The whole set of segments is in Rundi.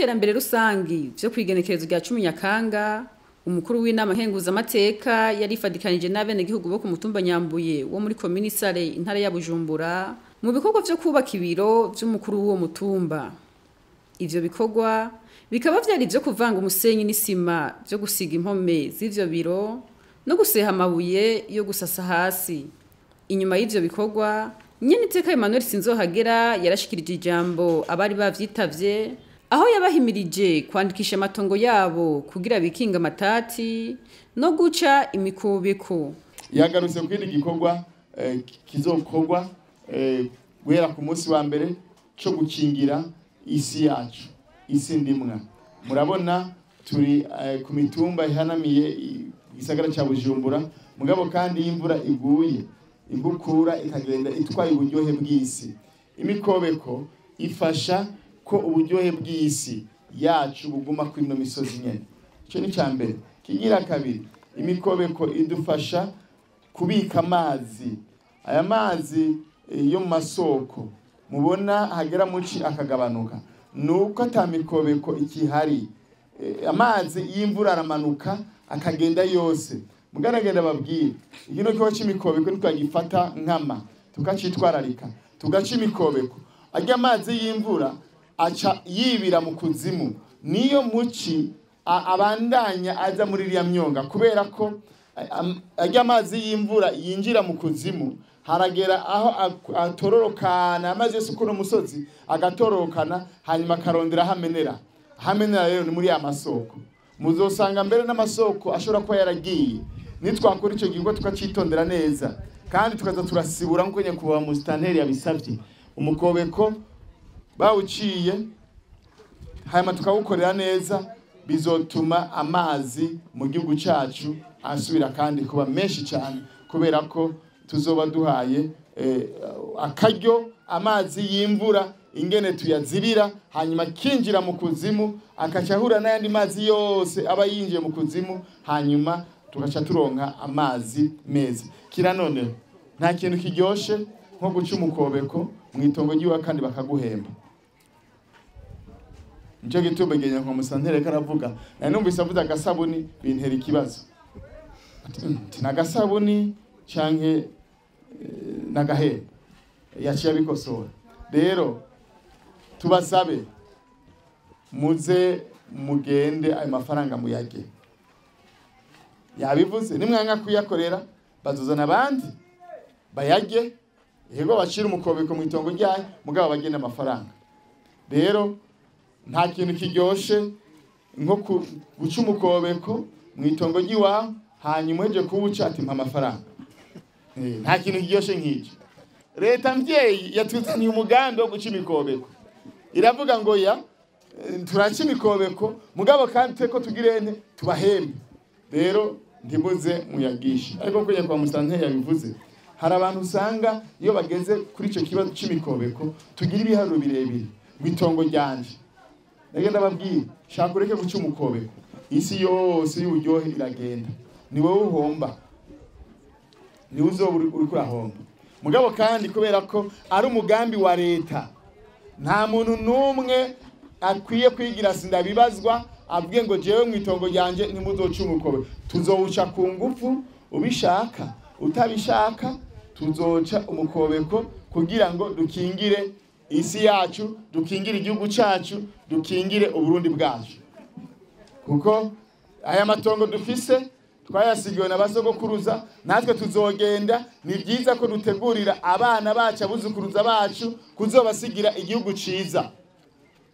vy'iterambere rusangi vyo kw'igenekerezo rya 10 Nyakanga, umukuru w'Inama Nkenguzamateka yifadikanije n'abenegihugu bo ku mutumba Nyambuye wo muri komine Isare, intara ya Bujumbura, mu bikorwa vyo kubaka ibiro vy'umukuru w'uwo mutumba. Ivyo bikorwa bikaba vyari vyo kuvanga umusenyi n'isima vyo gusiga impome z'ivyo biro no guseha amabuye yo gusasa hasi. Inyuma y'ivyo bikorwa, Nyeniteka Emmanuel SINZOHAGERA yarashikirije ijambo abari bavyitavye, aho yabahimirije kwandikisha amatongo yabo kugira bikinga amatati no guca imikobeko. Yagarutse kwindi gikorwa kizokorwa guhera ku munsi wa mbere cyo gukingira isi yacu, isi ndimwa. Murabona turi ku mitumba ihanamiye igisagara ca Bujumbura, mugabo kandi imvura iguye igukura ikagenda itwaye uburyohe bw'isi. Imikobeko ifasha ko uburyohe bw'isi yacu buguma kuri no misozi nyene. Ico ni cyambere. Kigira kabiri, imikobeko idufasha kubika amazi. Aya mazi yo mu masoko mubona hagera muci akagabanuka, nuko atamikobeko ikihari. Amazi y'imvura aramanuka akagenda yose. Mugaragenda babwira igino cyo c'imikobeko twagifata nkama tukacitwararika tugaca imikobeko. Ajya amazi y'imvura aca yibira mu kuzimu, niyo muci abandanya aza muri iriya myonga, kubera ko ajya amazi y'imvura yinjira mu kuzimu, haragera aho atororokana amazi yose kuri umusozi agatororokana, hanyuma karondera hamenera rero ni muri ya masoko. Muzosanga mbere n'amasoko ashobora kuba yaragiye. Nitwakora ico gikorwa tukacitondera neza kandi tukaza turasibura nko nyekuba mu stanteri yabisavye, umukobeko bawuciye hanyuma tukawukorera neza, bizotuma amazi mu gihugu cacu asubira kandi kuba menshi cyane, kubera ko tuzoba duhaye akaryo amazi y'imvura ingene tuyazibira, hanyuma kinjira mu kuzimu akacahura n'ayandi mazi yose aba yinjiye mu kuzimu, hanyuma tugaca turonka amazi meza. Kira none nta kintu kiryoshe nko guca umukobeko mwitongo ry'iwa kandi bakaguhemba. Nico gituma genya nko musantere karavuga, numvise avuga agasabuni bintera ikibazo. Nagasabuni canke nagahe yaciye bikosora. Rero tubasabe muze mugende ayo mafaranga muyage. Yabivuze nimwanga kuyakorera bazozana abandi bayage, yego bacira umukobeko mwitongo ryaye mugabo bagenda amafaranga. Rero nta kintu kiryoshe nko guca umukobeko mwitongo ry'iwa hanyuma eje kuwuca ati mpa amafaranga. Nta kintu kiryoshe nk'icyo. Leta mvyeyi yatuzaniye umugambi wo guca imikobeko, iravuga ngo ya turaca imikobeko mugabo kandi tweko tugirene tubahembe. Rero ntimuze muyagisha. Ariko kwenye kwa musanteri yabivuze, hari abantu usanga iyo bageze kuri ico kibazo c'imikobeko tugira ibiharuro birebire mwitongo ryanje. Nagenda babwira shaka ureke guca umukobeko, isi yose y'uburyohe iragenda, ni wowe uhomba, ni uzoba uri kurahomba. Mugabo kandi kubera ko ari umugambi wa leta, nta muntu numwe akwiye kwigira sindabibazwa avuge ngo jewe mwitongo ryanje nimuzoca umukobeko. Tuzowuca ku ngufu, ubishaka utabishaka tuzoca umukobeko kugira ngo dukingire isi yacu, dukingire igihugu cacu, dukingire uburundi bwacu. Kuko aya matongo dufise twayasigiwe na basogokuruza, natwe tuzogenda. Ni byiza ko dutegurira abana bacu abuzukuruza bacu kuzobasigira igihugu ciza.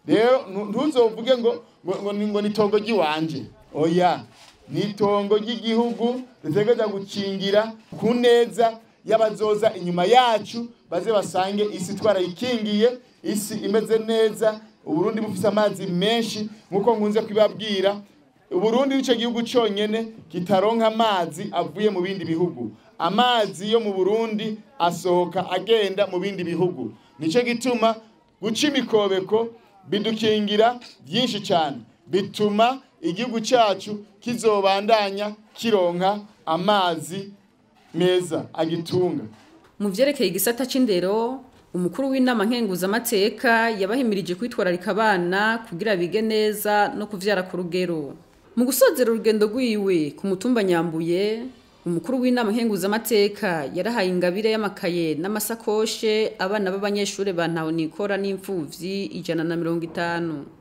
Rero ntuzovuge ngo nitongo ry'iwanje. Oya, nitongo ry'igihugu ritegeza gukingira ku neza y'abazoza inyuma yacu, baze basange isi twarayikingiye, isi imeze neza, Uburundi bufise amazi menshi nkuko nkunze kwibabwira. Uburundi nico gihugu cyonyene kitaronka amazi avuye mu bindi bihugu. Amazi yo mu Burundi asohoka agenda mu bindi bihugu. Nico gituma guca imikobeko bidukingira byinshi cyane, bituma igihugu cyacu kizobandanya kironka amazi meza agitunga. Mu vyerekeye igisata c'indero, umukuru w'inama Nkenguzamateka yabahimirije kwitwararika abana kugira bige neza no kuvyara ku rugero. Mu gusozera urugendo rwiwe ku mutumba Nyambuye, umukuru w'inama Nkenguzamateka yarahaye ingabire y'amakaye n'amasakoshe abana b'abanyeshure bantaho nikora n'imfuvyi 150.